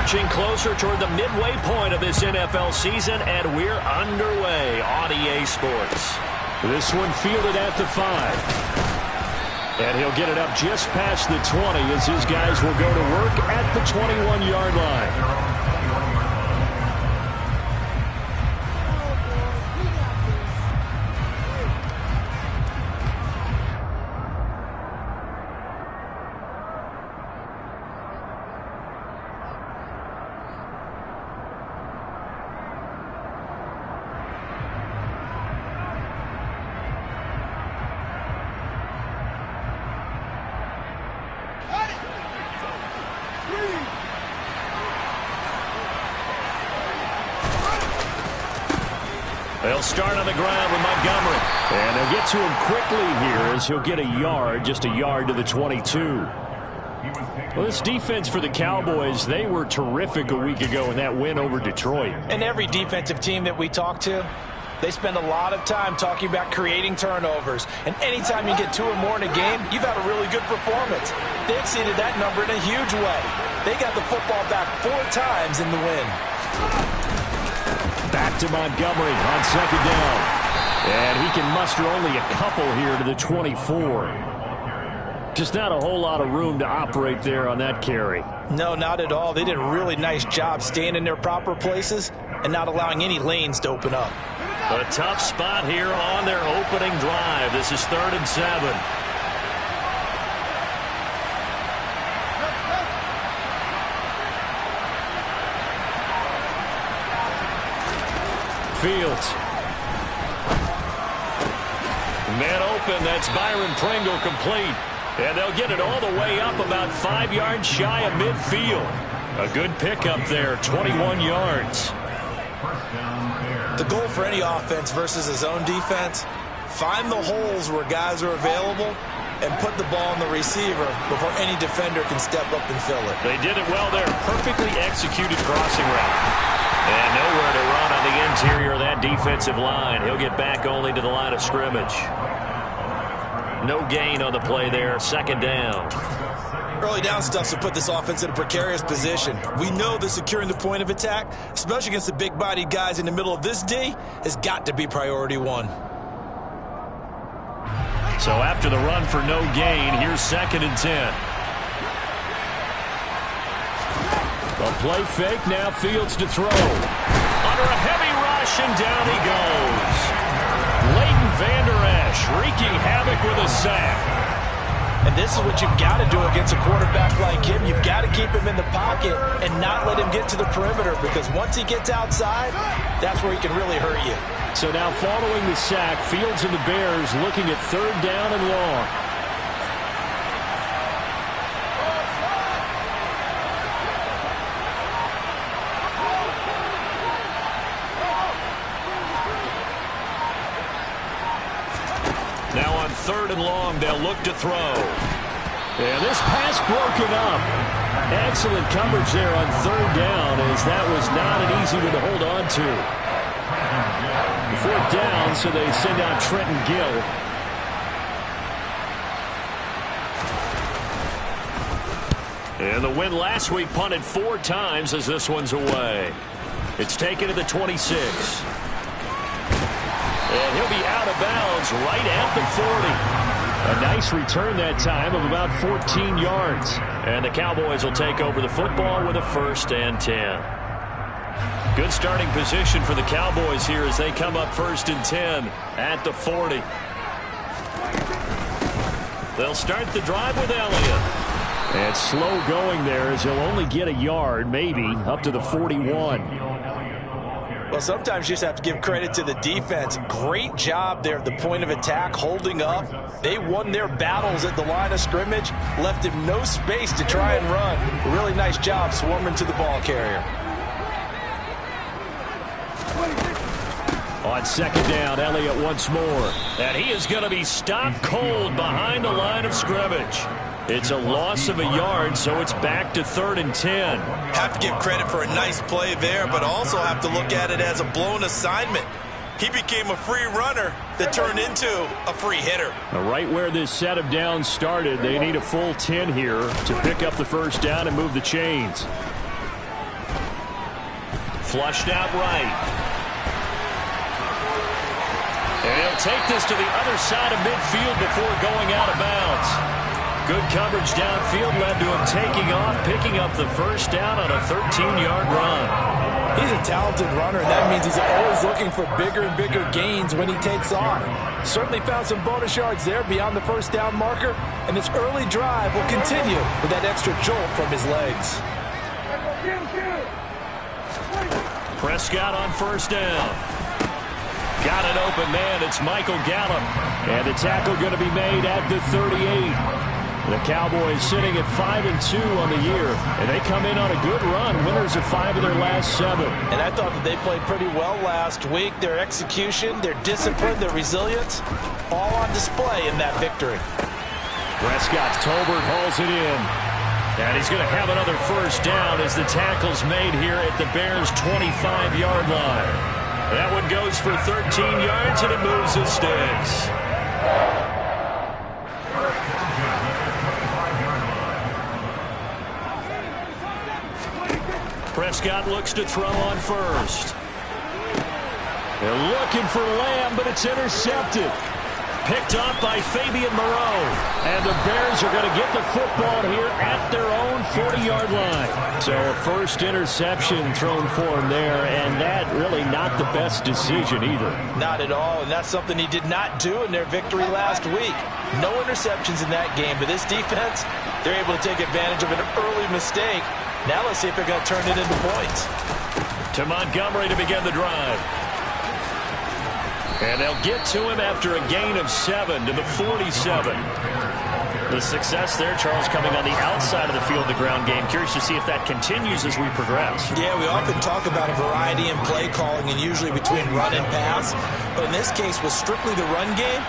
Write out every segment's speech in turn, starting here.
Marching closer toward the midway point of this NFL season, and we're underway on EA Sports. This one fielded at the 5. And he'll get it up just past the 20 as his guys will go to work at the 21-yard line. They'll start on the ground with Montgomery. And they'll get to him quickly here as he'll get a yard, just a yard to the 22. Well, this defense for the Cowboys, they were terrific a week ago in that win over Detroit. And every defensive team that we talk to, they spend a lot of time talking about creating turnovers. And anytime you get 2 or more in a game, you've had a really good performance. They exceeded that number in a huge way. They got the football back 4 times in the win. Back to Montgomery on second down. And he can muster only a couple here to the 24. Just not a whole lot of room to operate there on that carry. No, not at all. They did a really nice job staying in their proper places and not allowing any lanes to open up. A tough spot here on their opening drive. This is 3rd and 7. Fields. Man open, that's Byron Pringle complete. And they'll get it all the way up about 5 yards shy of midfield. A good pickup there, 21 yards. The goal for any offense versus a zone defense, find the holes where guys are available and put the ball on the receiver before any defender can step up and fill it. They did it well there. Perfectly executed crossing route. And nowhere to run on the interior of that defensive line. He'll get back only to the line of scrimmage. No gain on the play there. 2nd down. Early down stuff to put this offense in a precarious position. We know that securing the point of attack, especially against the big-bodied guys in the middle of this D, has got to be priority 1. So after the run for no gain, here's 2nd and 10. A play fake, now Fields to throw. Under a heavy rush, and down he goes. Leighton Vander Esch wreaking havoc with a sack. And this is what you've got to do against a quarterback like him. You've got to keep him in the pocket and not let him get to the perimeter, because once he gets outside, that's where he can really hurt you. So now following the sack, Fields and the Bears looking at 3rd down and long. Now on 3rd and long, they'll look to throw. And this pass broken up. Excellent coverage there on 3rd down, as that was not an easy one to hold on to. 4th down, so they send out Trenton Gill. And the win last week punted 4 times as this one's away. It's taken to the 26. And he'll be out of bounds right at the 40. A nice return that time of about 14 yards. And the Cowboys will take over the football with a 1st and 10. Good starting position for the Cowboys here as they come up 1st and 10 at the 40. They'll start the drive with Elliott. And slow going there as he'll only get a yard, maybe, up to the 41. Well, sometimes you just have to give credit to the defense. Great job there at the point of attack, holding up. They won their battles at the line of scrimmage, left him no space to try and run. A really nice job swarming to the ball carrier. On 2nd down, Elliott once more. And he is going to be stopped cold behind the line of scrimmage. It's a loss of a yard, so it's back to 3rd and 10. Have to give credit for a nice play there, but also have to look at it as a blown assignment. He became a free runner that turned into a free hitter. Right where this set of downs started, they need a full 10 here to pick up the 1st down and move the chains. Flushed out right. And he'll take this to the other side of midfield before going out of bounds. Good coverage downfield led to him taking off, picking up the first down on a 13-yard run. He's a talented runner, and that means he's always looking for bigger and bigger gains when he takes off. Certainly found some bonus yards there beyond the first down marker, and this early drive will continue with that extra jolt from his legs. Prescott on first down. Got an open man. It's Michael Gallup. And the tackle going to be made at the 38. The Cowboys sitting at 5-2 on the year. And they come in on a good run. Winners of 5 of their last 7. And I thought that they played pretty well last week. Their execution, their discipline, their resilience, all on display in that victory. Prescott, Tolbert hauls it in. And he's going to have another first down as the tackle's made here at the Bears' 25-yard line. That one goes for 13 yards, and it moves the sticks. Prescott looks to throw on first. They're looking for Lamb, but it's intercepted. Picked up by Fabian Moreau. And the Bears are going to get the football here at their own 40-yard line. So a first interception thrown for him there, and that really not the best decision either. Not at all, and that's something he did not do in their victory last week. No interceptions in that game, but this defense, they're able to take advantage of an early mistake. Now let's see if they're going to turn it into points. To Montgomery to begin the drive. And they'll get to him after a gain of 7 to the 47. The success there, Charles, coming on the outside of the field, the ground game. Curious to see if that continues as we progress. Yeah, we often talk about a variety in play calling and usually between run and pass. But in this case, with strictly the run game,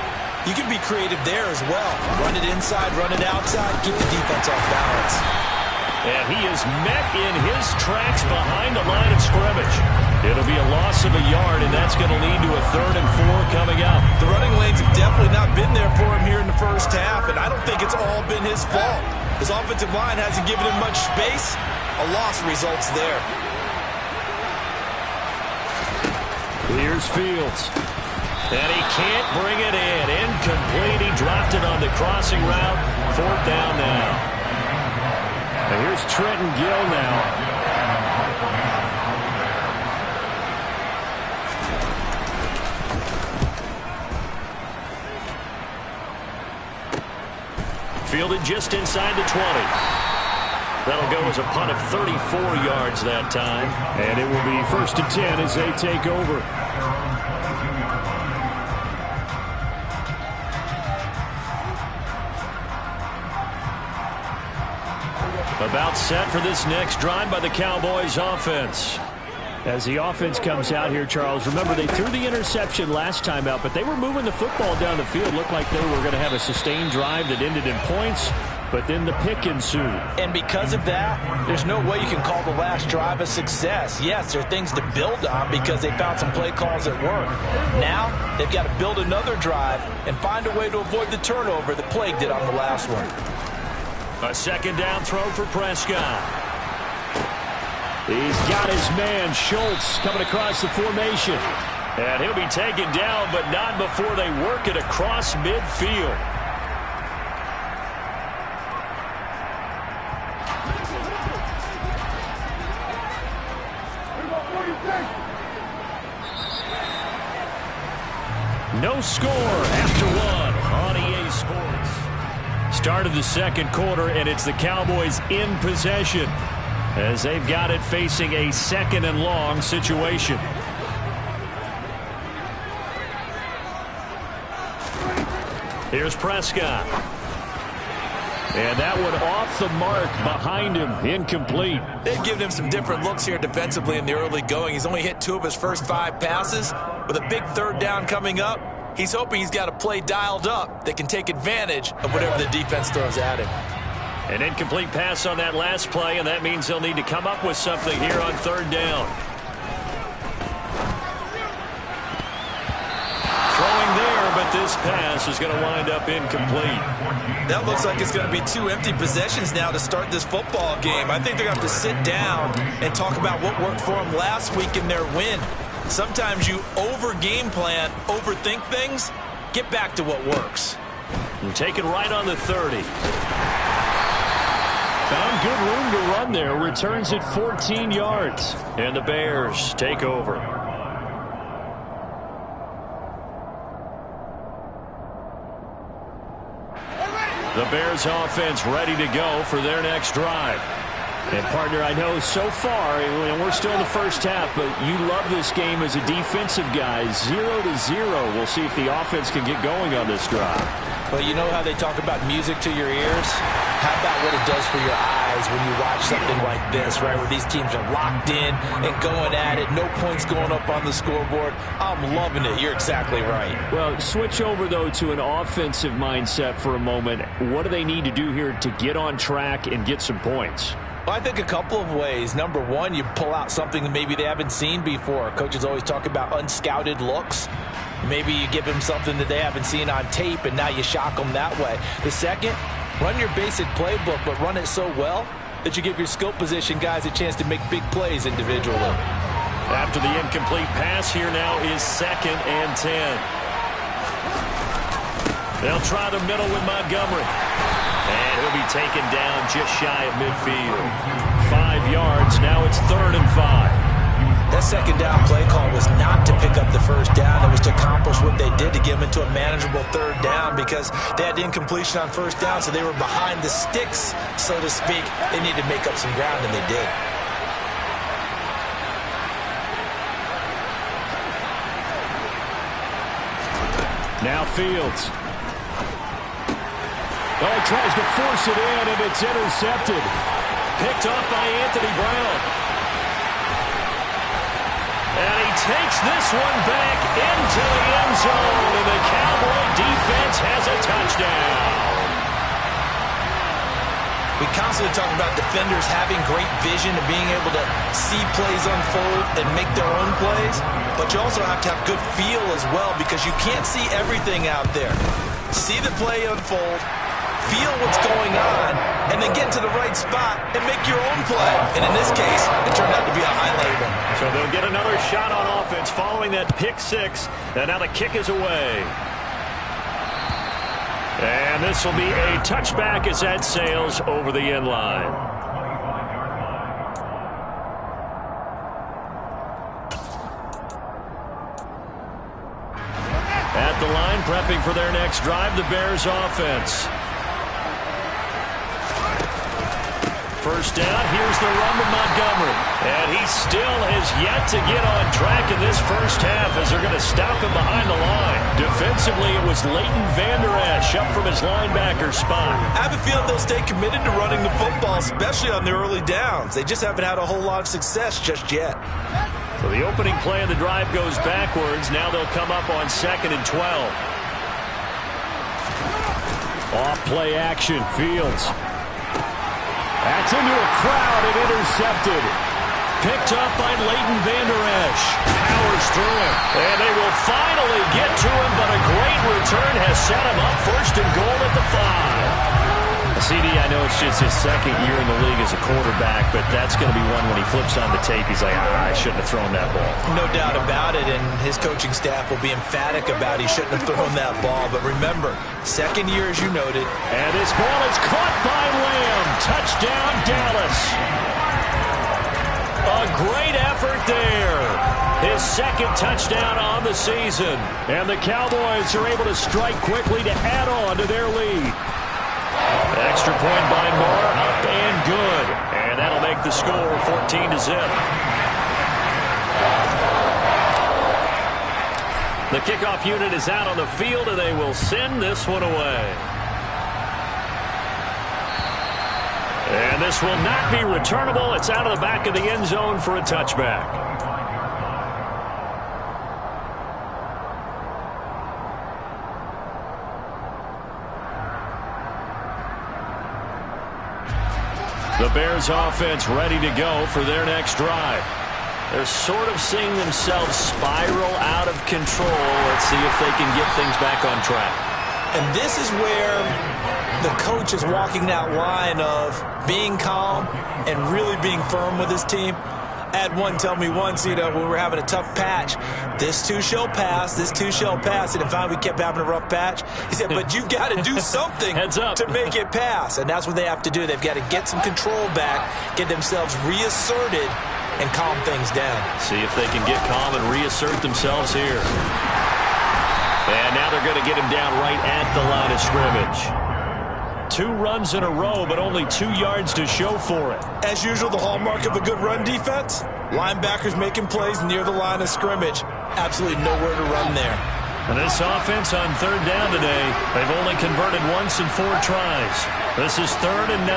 you can be creative there as well. Run it inside, run it outside, keep the defense off balance. And he is met in his tracks behind the line of scrimmage. It'll be a loss of a yard, and that's going to lead to a 3rd and 4 coming up. The running lanes have definitely not been there for him here in the first half, and I don't think it's all been his fault. His offensive line hasn't given him much space. A loss results there. Here's Fields. And he can't bring it in. Incomplete. He dropped it on the crossing route. 4th down now. And here's Trenton Gill now. Fielded just inside the 20. That'll go as a punt of 34 yards that time. And it will be 1st and 10 as they take over. About set for this next drive by the Cowboys offense. As the offense comes out here, Charles, remember they threw the interception last time out, but they were moving the football down the field. Looked like they were going to have a sustained drive that ended in points, but then the pick ensued. And because of that, there's no way you can call the last drive a success. Yes, there are things to build on because they found some play calls that work. Now, they've got to build another drive and find a way to avoid the turnover that plagued it on the last one. A 2nd down throw for Prescott. He's got his man, Schultz, coming across the formation. And he'll be taken down, but not before they work it across midfield. No score after 1 on EA Sports. Start of the 2nd quarter, and it's the Cowboys in possession as they've got it facing a 2nd and long situation. Here's Prescott. And that one off the mark behind him, incomplete. They've given him some different looks here defensively in the early going. He's only hit 2 of his first 5 passes. With a big 3rd down coming up, he's hoping he's got a play dialed up that can take advantage of whatever the defense throws at him. An incomplete pass on that last play, and that means they'll need to come up with something here on 3rd down. Throwing there, but but this pass is going to wind up incomplete. That looks like it's going to be 2 empty possessions now to start this football game. I think they're going to have to sit down and talk about what worked for them last week in their win. Sometimes you over-game plan, overthink things. Get back to what works. And take it right on the 30. Found good room to run there. Returns it 14 yards. And the Bears take over. The Bears offense ready to go for their next drive. And, partner, I know so far, and we're still in the first half, but you love this game as a defensive guy. 0-0. We'll see if the offense can get going on this drive. Well, you know how they talk about music to your ears? How about what it does for your eyes when you watch something like this, right, where these teams are locked in and going at it, no points going up on the scoreboard? I'm loving it. You're exactly right. Well, switch over, though, to an offensive mindset for a moment. What do they need to do here to get on track and get some points? Well, I think a couple of ways. Number one, you pull out something that maybe they haven't seen before. Coaches always talk about unscouted looks. Maybe you give them something that they haven't seen on tape, and now you shock them that way. The second, run your basic playbook, but run it so well that you give your skill position guys a chance to make big plays individually. After the incomplete pass, here now is 2nd and 10. They'll try the middle with Montgomery. And he'll be taken down just shy of midfield. 5 yards. Now it's 3rd and 5. That second down play call was not to pick up the first down. It was to accomplish what they did to get them into a manageable 3rd down because they had incompletion on 1st down, so they were behind the sticks, so to speak. They needed to make up some ground, and they did. Now Fields. Oh, he tries to force it in, and it's intercepted. Picked off by Anthony Brown. And he takes this one back into the end zone, and the Cowboy defense has a touchdown. We constantly talk about defenders having great vision and being able to see plays unfold and make their own plays, but you also have to have good feel as well because you can't see everything out there. See the play unfold, feel what's going on, and then get to the right spot and make your own play. And in this case, it turned out to be a highlight one. So they'll get another shot on offense following that pick 6, and now the kick is away. And this will be a touchback as that sails over the end line. At the line, prepping for their next drive, the Bears offense. First down, here's the run to Montgomery. And he still has yet to get on track in this first half as they're going to stop him behind the line. Defensively, it was Leighton Vander Esch up from his linebacker spot. I have a feeling they'll stay committed to running the football, especially on the early downs. They just haven't had a whole lot of success just yet. So the opening play of the drive goes backwards. Now they'll come up on 2nd and 12. Off play action, Fields. That's into a crowd and intercepted. Picked up by Leighton Vander Esch. Powers through it. And they will finally get to him, but a great return has set him up 1st and goal at the 5. CD, I know it's just his 2nd year in the league as a quarterback, but that's going to be one when he flips on the tape. He's like, I shouldn't have thrown that ball. No doubt about it, and his coaching staff will be emphatic about he shouldn't have thrown that ball. But remember, 2nd year, as you noted. And this ball is caught by Lamb. Touchdown, Dallas. A great effort there. His 2nd touchdown on the season. And the Cowboys are able to strike quickly to add on to their lead. Extra point by Moore, up and good. And that'll make the score 14-0. The kickoff unit is out on the field, and they will send this one away. And this will not be returnable. It's out of the back of the end zone for a touchback. The Bears offense ready to go for their next drive. They're sort of seeing themselves spiral out of control. Let's see if they can get things back on track. And this is where the coach is walking that line of being calm and really being firm with his team. I had one tell me once, when we were having a tough patch, this too shall pass, this too shall pass. And if finally we kept having a rough patch, he said, but you've got to do something to make it pass. And that's what they have to do. They've got to get some control back, get themselves reasserted, and calm things down. See if they can get calm and reassert themselves here. And now they're going to get him down right at the line of scrimmage. 2 runs in a row, but only 2 yards to show for it. As usual, the hallmark of a good run defense, linebackers making plays near the line of scrimmage. Absolutely nowhere to run there. And this offense on 3rd down today, they've only converted once in 4 tries. This is 3rd and 9.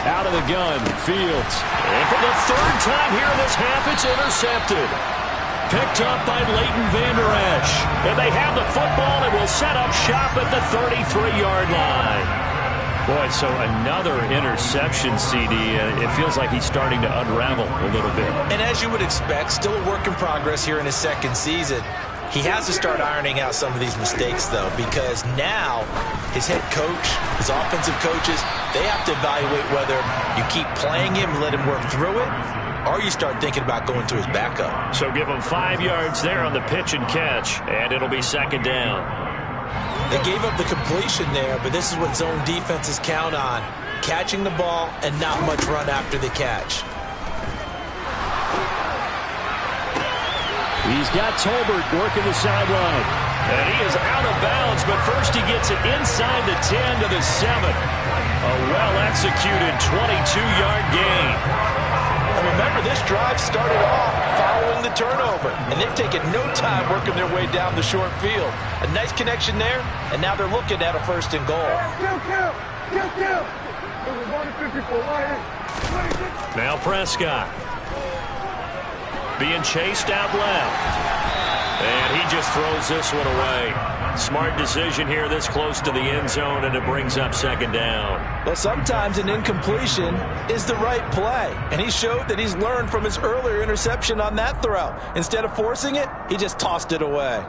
Out of the gun, Fields. And for the 3rd time here in this half, it's intercepted. Picked up by Leighton Vander Esch. And they have the football and will set up shop at the 33-yard line. Boy, so another interception, CD. It feels like he's starting to unravel a little bit. And as you would expect, still a work in progress here in his 2nd season. He has to start ironing out some of these mistakes, though, because now his head coach, his offensive coaches, they have to evaluate whether you keep playing him, let him work through it, or you start thinking about going to his backup. So give him 5 yards there on the pitch and catch, and it'll be 2nd down. They gave up the completion there, but this is what zone defenses count on, catching the ball and not much run after the catch. He's got Tolbert working the sideline. And he is out of bounds, but first he gets it inside the 10 to the 7. A well-executed 22-yard gain. And remember, this drive started off following the turnover, and they've taken no time working their way down the short field. A nice connection there, and now they're looking at a 1st and goal. Now Prescott. Being chased out left. And he just throws this one away. Smart decision here this close to the end zone, and it brings up 2nd down. Well, sometimes an incompletion is the right play. And he showed that he's learned from his earlier interception on that throw. Instead of forcing it, he just tossed it away.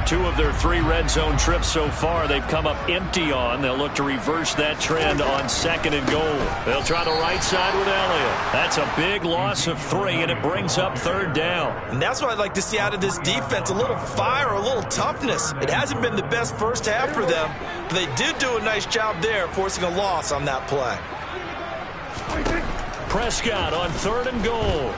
2 of their 3 red zone trips so far, they've come up empty on. They'll look to reverse that trend on 2nd and goal. They'll try the right side with Elliott. That's a big loss of 3, and it brings up 3rd down. And that's what I'd like to see out of this defense, a little fire, a little toughness. It hasn't been the best first half for them, but they did do a nice job there, forcing a loss on that play. Prescott on 3rd and goal.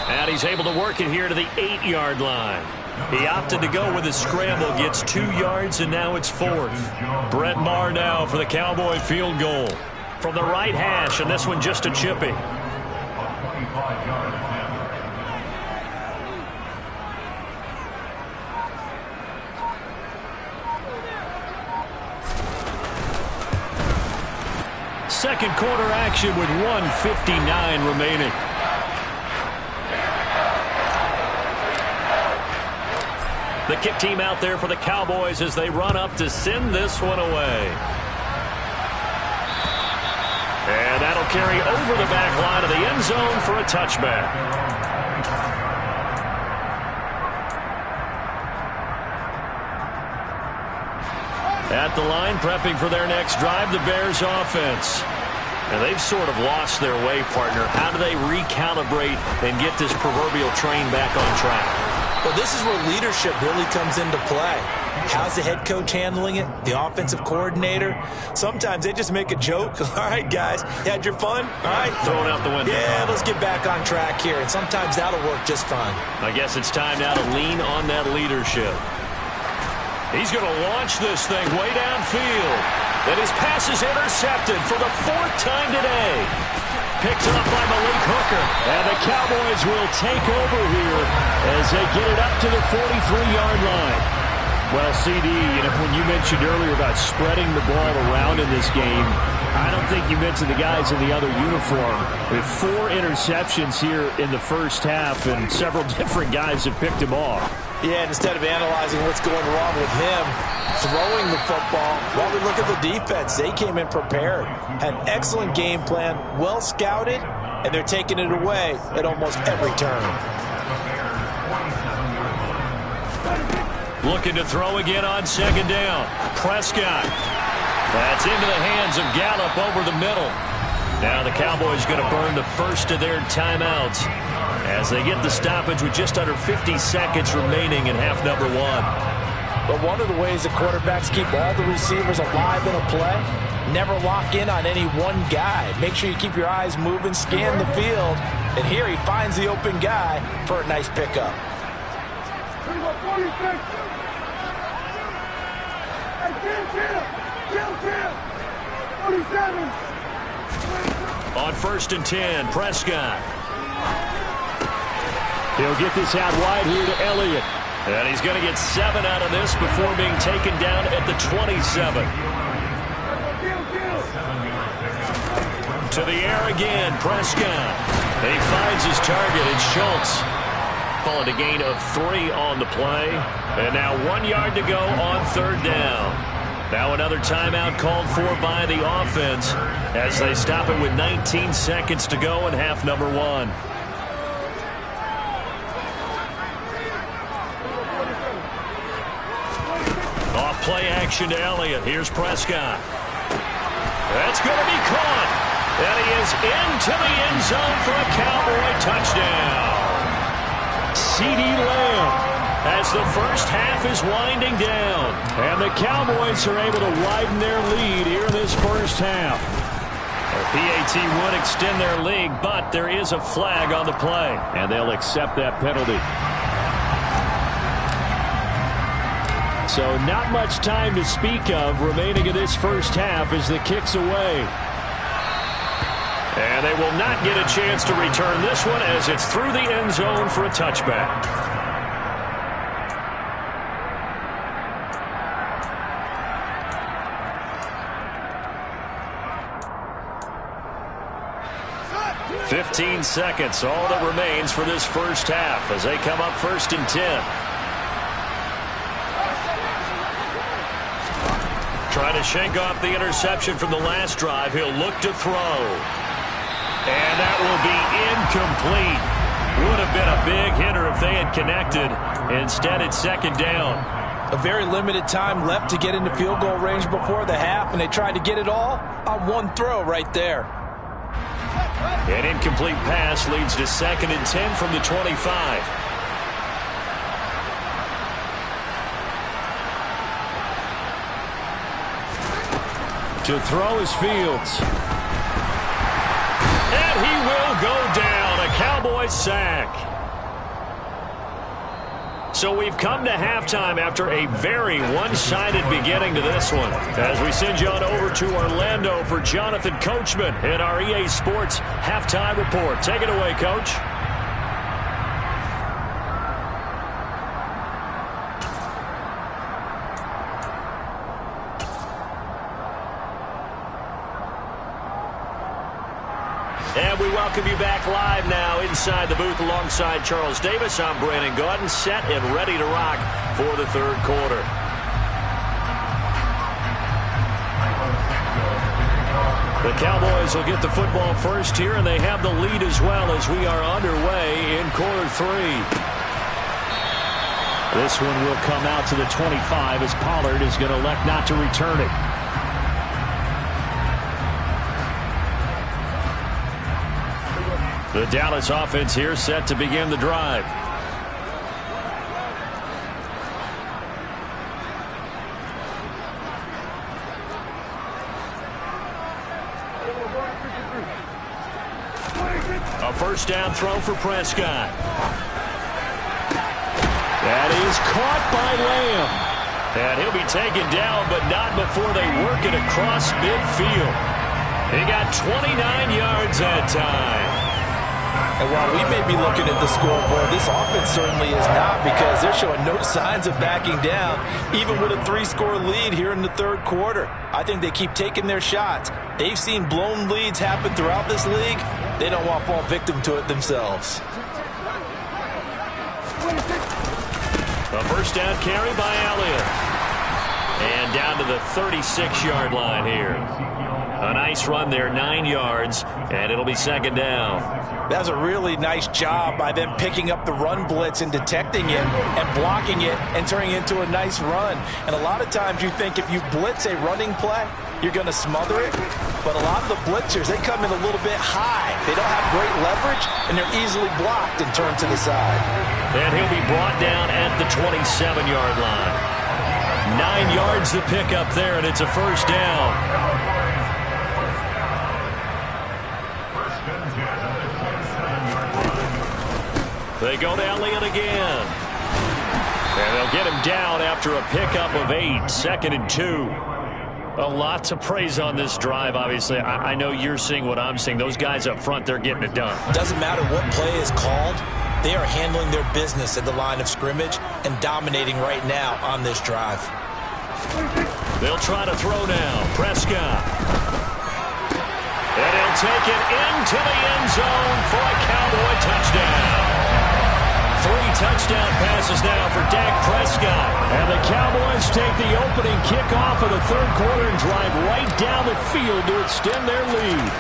And he's able to work it here to the 8-yard line. He opted to go with his scramble, gets 2 yards, and now it's 4th. Brett Maher now for the Cowboy field goal. From the right hash, and this one just a chippy. Second quarter action with 1:59 remaining. The kick team out there for the Cowboys as they run up to send this one away. And that'll carry over the back line of the end zone for a touchback. At the line, prepping for their next drive, the Bears offense. And they've sort of lost their way, partner. How do they recalibrate and get this proverbial train back on track? Well, this is where leadership really comes into play. How's the head coach handling it? The offensive coordinator? Sometimes they just make a joke. All right, guys, you had your fun? All right. Throw it out the window. Yeah, let's get back on track here. And sometimes that'll work just fine. I guess it's time now to lean on that leadership. He's going to launch this thing way downfield. And his pass is intercepted for the 4th time today. Picked up by Malik Hooker. And the Cowboys will take over here as they get it up to the 43-yard line. Well, CD, when you mentioned earlier about spreading the ball around in this game, I don't think you mentioned the guys in the other uniform. With 4 interceptions here in the first half, and several different guys have picked them off. Yeah, and instead of analyzing what's going wrong with him throwing the football, well, we look at the defense. They came in prepared, had an excellent game plan, well scouted, and they're taking it away at almost every turn. Looking to throw again on second down. Prescott. That's into the hands of Gallup over the middle. Now the Cowboys going to burn the first of their timeouts as they get the stoppage with just under 50 seconds remaining in half number one. But one of the ways the quarterbacks keep all the receivers alive in a play, never lock in on any one guy. Make sure you keep your eyes moving, scan the field, and here he finds the open guy for a nice pickup. On 1st and 10, Prescott. He'll get this out wide here to Elliott. And he's going to get 7 out of this before being taken down at the 27. To the air again, Prescott. He finds his target, it's Schultz. Call it a gain of 3 on the play. And now 1 yard to go on 3rd down. Now another timeout called for by the offense as they stop it with 19 seconds to go in half number one. Off play action to Elliott. Here's Prescott. That's going to be caught. And he is into the end zone for a Cowboy touchdown. CeeDee Lamb as the first half is winding down. And the Cowboys are able to widen their lead here in this first half. The PAT would extend their lead, but there is a flag on the play. And they'll accept that penalty. So not much time to speak of remaining in this first half as the kick's away. And they will not get a chance to return this one as it's through the end zone for a touchback. "15 seconds, all that remains for this first half as they come up 1st and 10. Trying to shake off the interception from the last drive. He'll look to throw. And that will be incomplete. Would have been a big hitter if they had connected. Instead, it's 2nd down. A very limited time left to get into field goal range before the half, and they tried to get it all on one throw right there. An incomplete pass leads to 2nd and 10 from the 25. To throw is Fields. And he will go down. A Cowboy sack. So we've come to halftime after a very one-sided beginning to this one. As we send you on over to Orlando for Jonathan Coachman in our EA Sports Halftime Report. Take it away, Coach. And we welcome you back live now inside the booth alongside Charles Davis. I'm Brandon Gaudin, set and ready to rock for the 3rd quarter. The Cowboys will get the football first here, and they have the lead as well as we are underway in quarter 3. This one will come out to the 25 as Pollard is going to elect not to return it. The Dallas offense here set to begin the drive. A 1st down throw for Prescott. That is caught by Lamb. And he'll be taken down, but not before they work it across midfield. He got 29 yards that time. And while we may be looking at the scoreboard, this offense certainly is not, because they're showing no signs of backing down, even with a 3-score lead here in the 3rd quarter. I think they keep taking their shots. They've seen blown leads happen throughout this league. They don't want to fall victim to it themselves. A first down carry by Elliott. And down to the 36-yard line here. A nice run there, 9 yards, and it'll be second down. That's a really nice job by them picking up the run blitz and detecting it and blocking it and turning it into a nice run. And a lot of times you think if you blitz a running play, you're going to smother it. But a lot of the blitzers, they come in a little bit high. They don't have great leverage, and they're easily blocked and turned to the side. And he'll be brought down at the 27-yard line. 9 yards to pick up there, and it's a first down. They go to Elliott again. And they'll get him down after a pickup of 8, 2nd and 2. A lot to praise on this drive, obviously. I know you're seeing what I'm seeing. Those guys up front, they're getting it done. Doesn't matter what play is called. They are handling their business at the line of scrimmage and dominating right now on this drive. They'll try to throw now. Prescott. And he'll take it into the end zone for a Cowboy touchdown. 3 touchdown passes now for Dak Prescott. And the Cowboys take the opening kickoff of the third quarter and drive right down the field to extend their lead.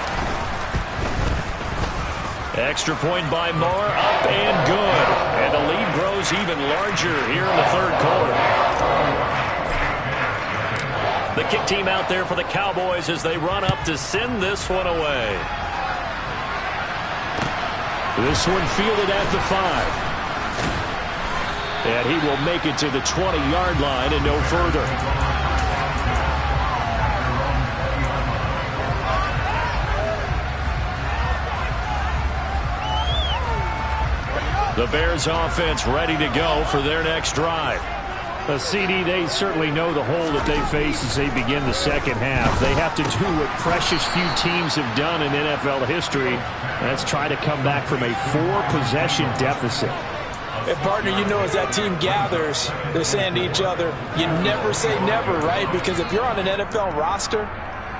Extra point by Moore, up and good. And the lead grows even larger here in the third quarter. The kick team out there for the Cowboys as they run up to send this one away. This one fielded at the 5. And he will make it to the 20-yard line and no further. The Bears offense ready to go for their next drive. CD, they certainly know the hole that they face as they begin the second half. They have to do what precious few teams have done in NFL history. That's try to come back from a 4-possession deficit. And partner, you know, as that team gathers, they're saying to each other, you never say never, right? Because if you're on an NFL roster,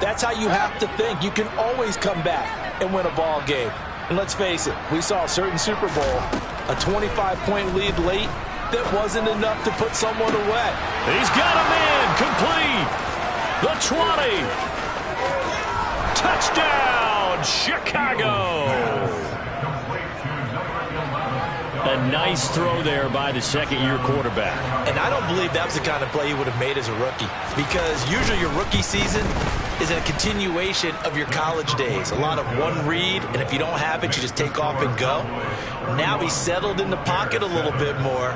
that's how you have to think. You can always come back and win a ball game. And let's face it, we saw a certain Super Bowl, a 25-point lead late, that wasn't enough to put someone away. He's got him in, complete. The 20. Touchdown, Chicago. A nice throw there by the second-year quarterback. And I don't believe that was the kind of play he would have made as a rookie, because usually your rookie season is a continuation of your college days. A lot of one read, and if you don't have it, you just take off and go. Now he's settled in the pocket a little bit more,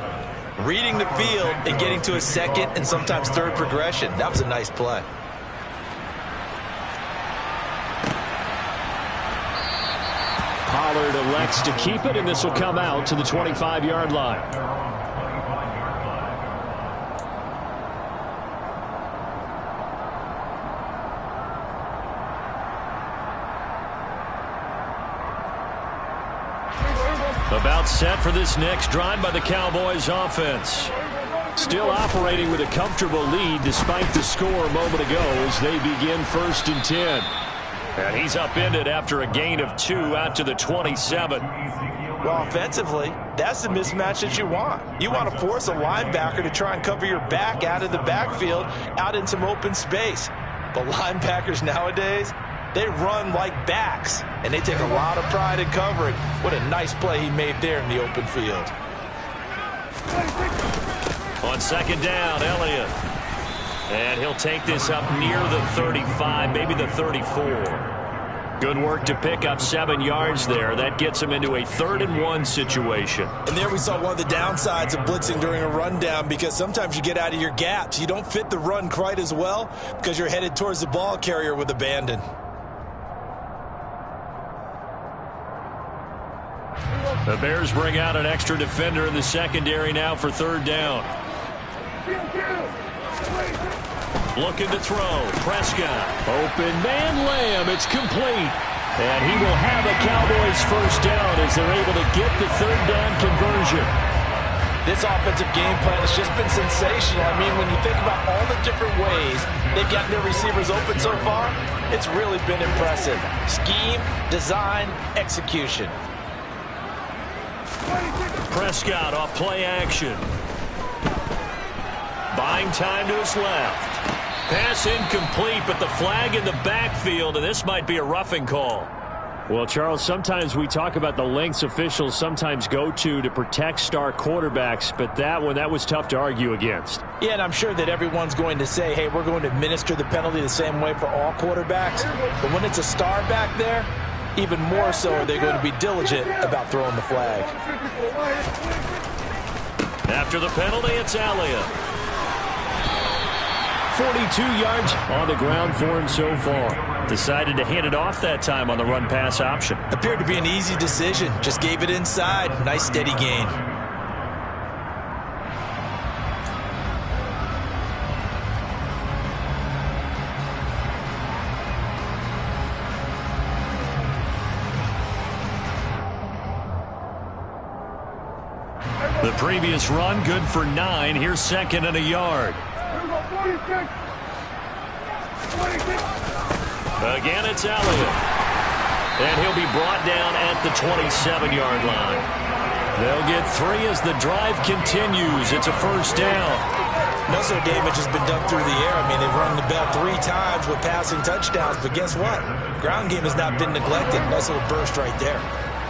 reading the field and getting to a second and sometimes third progression. That was a nice play. Pollard elects to keep it, and this will come out to the 25-yard line. About set for this next drive by the Cowboys offense. Still operating with a comfortable lead despite the score a moment ago as they begin 1st and 10. And he's upended after a gain of 2 out to the 27. Well, offensively, that's the mismatch that you want. You want to force a linebacker to try and cover your back out of the backfield, out in some open space. But linebackers nowadays, they run like backs, and they take a lot of pride in covering. What a nice play he made there in the open field. On second down, Elliott. And he'll take this up near the 35, maybe the 34. Good work to pick up 7 yards there. That gets him into a 3rd and 1 situation. And there we saw one of the downsides of blitzing during a rundown, because sometimes you get out of your gaps. You don't fit the run quite as well because you're headed towards the ball carrier with abandon. The Bears bring out an extra defender in the secondary now for 3rd down. Looking to throw. Prescott. Open man, Lamb. It's complete. And he will have a Cowboys 1st down as they're able to get the 3rd down conversion. This offensive game plan has just been sensational. I mean, when you think about all the different ways they've gotten their receivers open so far, it's really been impressive. Scheme, design, execution. Prescott off play action. buying time to his left. Pass incomplete, but the flag in the backfield, and this might be a roughing call. Well, Charles, sometimes we talk about the lengths officials sometimes go to protect star quarterbacks, but that was tough to argue against. Yeah, and I'm sure that everyone's going to say, hey, we're going to administer the penalty the same way for all quarterbacks. But when it's a star back there, even more so are they going to be diligent about throwing the flag. After the penalty, it's Elliott. 42 yards on the ground for him so far. Decided to hand it off that time on the run-pass option. Appeared to be an easy decision. Just gave it inside. Nice steady gain. The previous run, good for 9. Here's second and a yard. Again, it's Elliott. And he'll be brought down at the 27-yard line. They'll get 3 as the drive continues. It's a first down. Most of the damage has been done through the air. I mean, they've rung the bell 3 times with passing touchdowns. But guess what? Ground game has not been neglected. Nice little burst right there.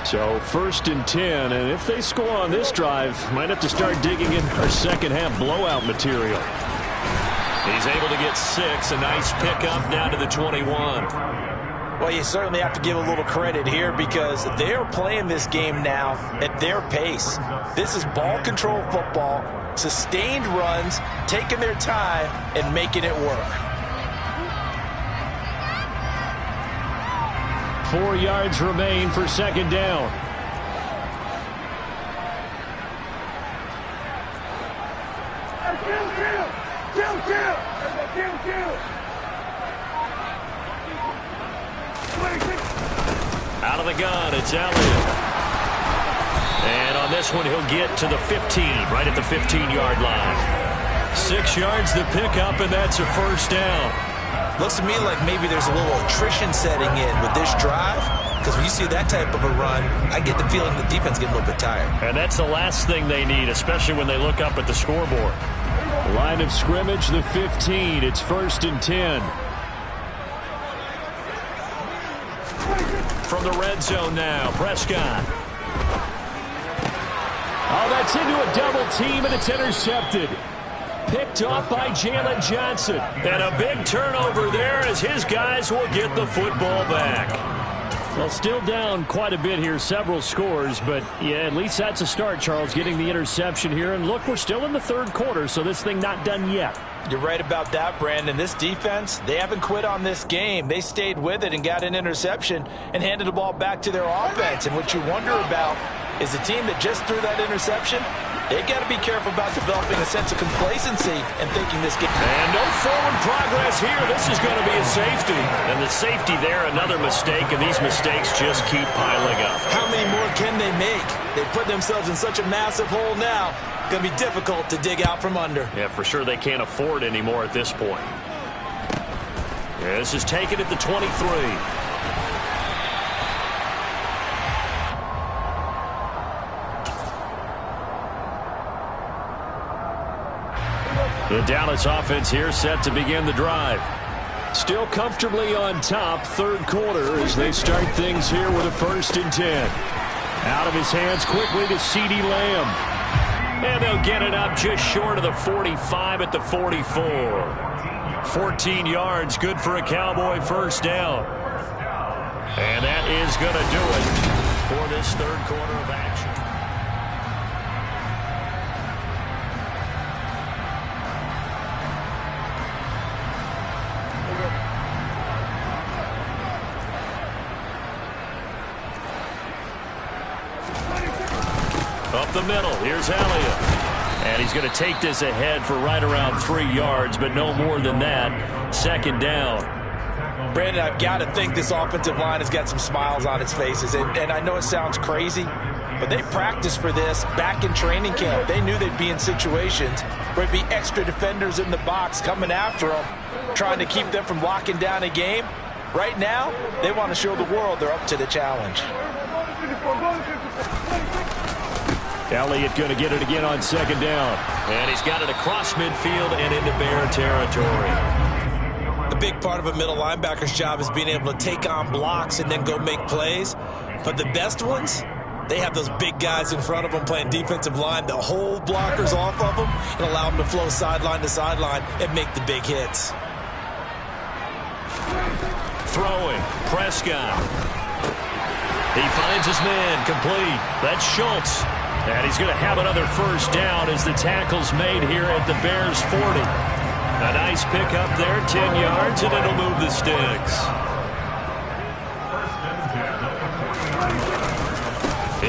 So first and 10, and if they score on this drive, might have to start digging in our second half blowout material. He's able to get 6, a nice pickup down to the 21. Well, you certainly have to give a little credit here because they are playing this game now at their pace. This is ball control football, sustained runs, taking their time and making it work. 4 yards remain for second down. Out of the gun, it's Elliott. And on this one, he'll get to the 15, right at the 15-yard line. 6 yards the pickup, and that's a first down. Looks to me like maybe there's a little attrition setting in with this drive, because when you see that type of a run, I get the feeling the defense getting a little bit tired. And that's the last thing they need, especially when they look up at the scoreboard. Line of scrimmage, the 15. It's first and 10. From the red zone now, Prescott. Oh, that's into a double team, and it's intercepted. Picked off by Jalen Johnson. And a big turnover there as his guys will get the football back. Well, still down quite a bit here, several scores, but yeah, at least that's a start, Charles, getting the interception here. And look, we're still in the third quarter, so this thing not done yet. You're right about that, Brandon. This defense, they haven't quit on this game. They stayed with it and got an interception and handed the ball back to their offense. And what you wonder about is the team that just threw that interception, they've got to be careful about developing a sense of complacency and thinking this game. And no forward progress here. This is going to be a safety. And the safety there, another mistake, and these mistakes just keep piling up. How many more can they make? They put themselves in such a massive hole now. Going to be difficult to dig out from under. Yeah, for sure they can't afford anymore at this point. Yeah, this is taken at the 23. The Dallas offense here set to begin the drive. Still comfortably on top, third quarter as they start things here with a first and 10. Out of his hands quickly to CeeDee Lamb. And they'll get it up just short of the 45 at the 44. 14 yards, good for a Cowboy first down. And that is going to do it for this third quarter of action. Up the middle, here's Elliott. And he's going to take this ahead for right around 3 yards, but no more than that. Second down. Brandon, I've got to think this offensive line has got some smiles on its faces. And I know it sounds crazy, but they practiced for this back in training camp. They knew they'd be in situations where there'd be extra defenders in the box coming after them, trying to keep them from locking down a game. Right now, they want to show the world they're up to the challenge. Elliott going to get it again on second down. And he's got it across midfield and into Bear territory. A big part of a middle linebacker's job is being able to take on blocks and then go make plays. But the best ones, they have those big guys in front of them playing defensive line that hold blockers off of them and allow them to flow sideline to sideline and make the big hits. Throwing, Prescott. He finds his man, complete. That's Schultz. And he's going to have another first down as the tackle's made here at the Bears 40. A nice pickup there, 10 yards, and it'll move the sticks.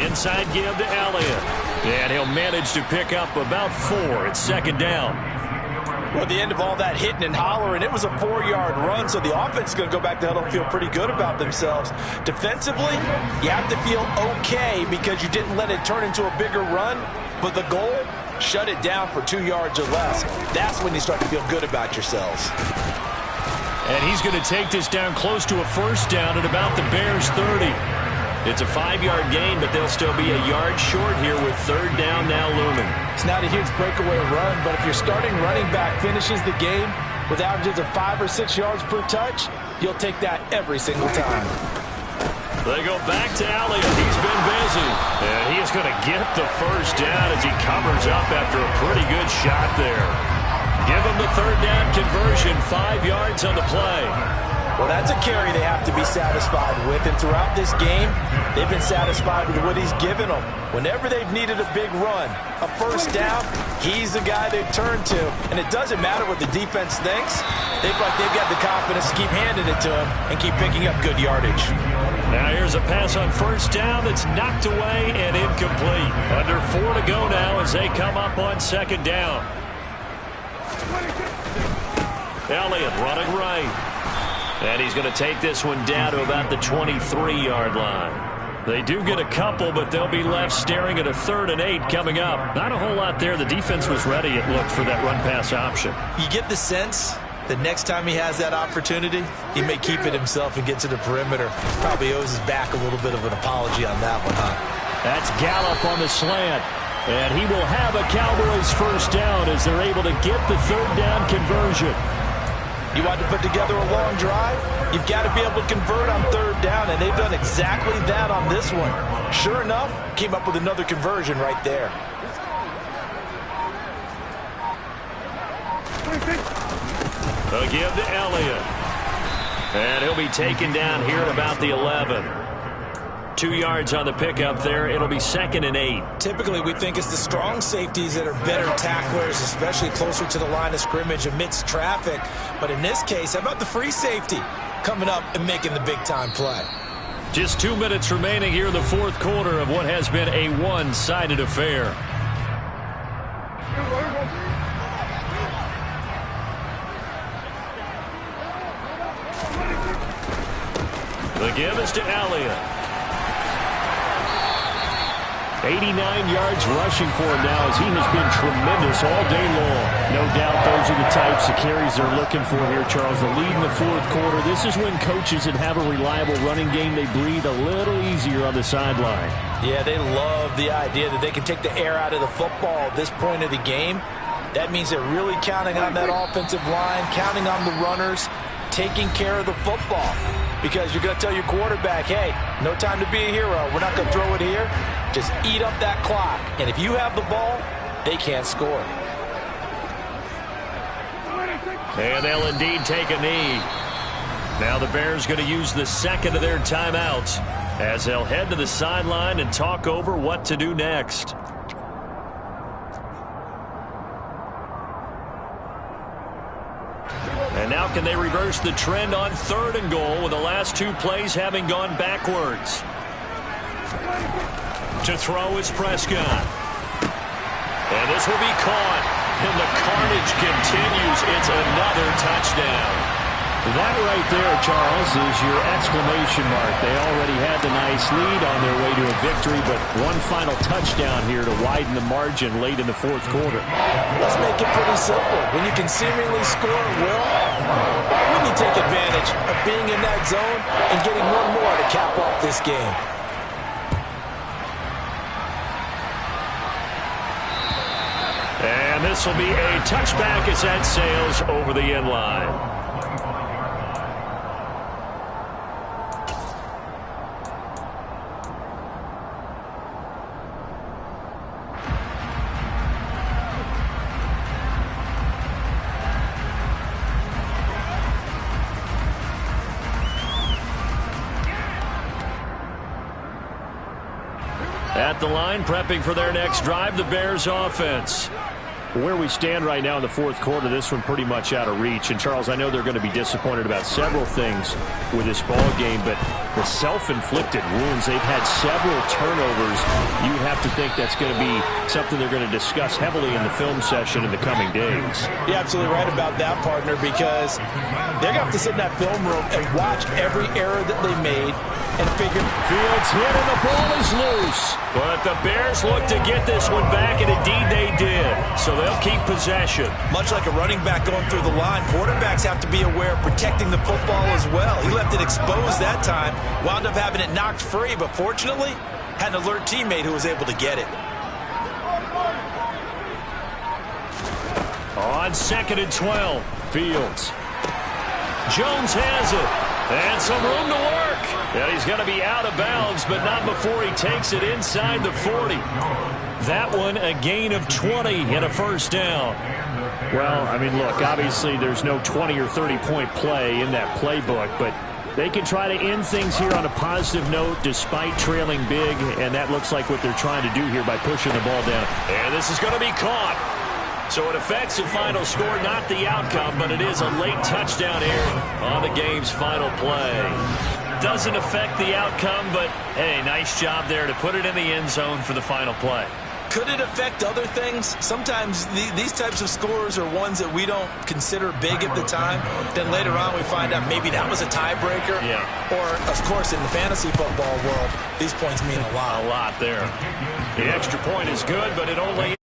Inside give to Elliott. And he'll manage to pick up about 4 at second down. Well, at the end of all that hitting and hollering, it was a 4-yard run, so the offense is going to go back to huddle and feel pretty good about themselves. Defensively, you have to feel okay because you didn't let it turn into a bigger run, but the goal, shut it down for 2 yards or less. That's when you start to feel good about yourselves. And he's going to take this down close to a first down at about the Bears 30. It's a 5-yard gain, but they'll still be a yard short here with third down now looming. It's not a huge breakaway run, but if your starting running back finishes the game with averages of 5 or 6 yards per touch, you'll take that every single time. They go back to Elliott. He's been busy. And he is going to get the first down as he covers up after a pretty good shot there. Give him the third down conversion, 5 yards on the play. Well, that's a carry they have to be satisfied with, and throughout this game, they've been satisfied with what he's given them. Whenever they've needed a big run, a first down, he's the guy they've turned to. And it doesn't matter what the defense thinks. They feel like they've got the confidence to keep handing it to him and keep picking up good yardage. Now here's a pass on first down that's knocked away and incomplete. Under 4 to go now as they come up on second down. Elliott running right. And he's going to take this one down to about the 23-yard line. They do get a couple, but they'll be left staring at a 3rd and 8 coming up. Not a whole lot there. The defense was ready, it looked, for that run-pass option. You get the sense that next time he has that opportunity, he may keep it himself and get to the perimeter. Probably owes his back a little bit of an apology on that one, huh? That's Gallup on the slant. And he will have a Cowboys first down as they're able to get the third down conversion. You want to put together a long drive? You've got to be able to convert on third down, and they've done exactly that on this one. Sure enough, came up with another conversion right there. A give to Elliott. And he'll be taken down here at about the 11. 2 yards on the pickup there. It'll be 2nd and 8. Typically, we think it's the strong safeties that are better tacklers, especially closer to the line of scrimmage amidst traffic. But in this case, how about the free safety coming up and making the big-time play? Just 2 minutes remaining here in the fourth quarter of what has been a one-sided affair. The give is to Elliott. 89 yards rushing for him now as he has been tremendous all day long. No doubt those are the types of carries they're looking for here, Charles. The lead in the fourth quarter. This is when coaches that have a reliable running game, they breathe a little easier on the sideline. Yeah, they love the idea that they can take the air out of the football at this point of the game. That means they're really counting on that offensive line, counting on the runners, taking care of the football. Because you're going to tell your quarterback, hey, no time to be a hero. We're not going to throw it here. Just eat up that clock. And if you have the ball, they can't score. And they'll indeed take a knee. Now the Bears going to use the second of their timeouts as they'll head to the sideline and talk over what to do next. And now can they reverse the trend on 3rd and goal with the last 2 plays having gone backwards? To throw is Prescott. And this will be caught. And the carnage continues. It's another touchdown. That right there, Charles, is your exclamation mark. They already had the nice lead on their way to a victory, but one final touchdown here to widen the margin late in the fourth quarter. Let's make it pretty simple. When you can seemingly score at will, why wouldn't you take advantage of being in that zone and getting one more to cap off this game? And this will be a touchback as that sails over the end line. At the line, prepping for their next drive, the Bears offense. Where we stand right now in the fourth quarter, this one pretty much out of reach. And, Charles, I know they're going to be disappointed about several things with this ball game, but the self-inflicted wounds, they've had several turnovers. You have to think that's going to be something they're going to discuss heavily in the film session in the coming days. You're absolutely right about that, partner, because they're going to have to sit in that film room and watch every error that they made and figure. Fields hit and the ball is loose. But the Bears look to get this one back, and indeed they did. So they'll keep possession. Much like a running back going through the line, quarterbacks have to be aware of protecting the football as well. He left it exposed that time, wound up having it knocked free, but fortunately, had an alert teammate who was able to get it. On 2nd and 12, Fields. Jones has it. And some room to work. And he's going to be out of bounds, but not before he takes it inside the 40. That one, a gain of 20 and a first down. Well, I mean, look, obviously there's no 20 or 30-point play in that playbook, but they can try to end things here on a positive note despite trailing big, and that looks like what they're trying to do here by pushing the ball down. And this is going to be caught. So it affects the final score, not the outcome, but it is a late touchdown here on the game's final play. Doesn't affect the outcome, but, hey, nice job there to put it in the end zone for the final play. Could it affect other things? Sometimes these types of scores are ones that we don't consider big at the time. Then later on we find out maybe that was a tiebreaker. Yeah. Or, of course, in the fantasy football world, these points mean a lot. A lot there. The extra point is good, but it only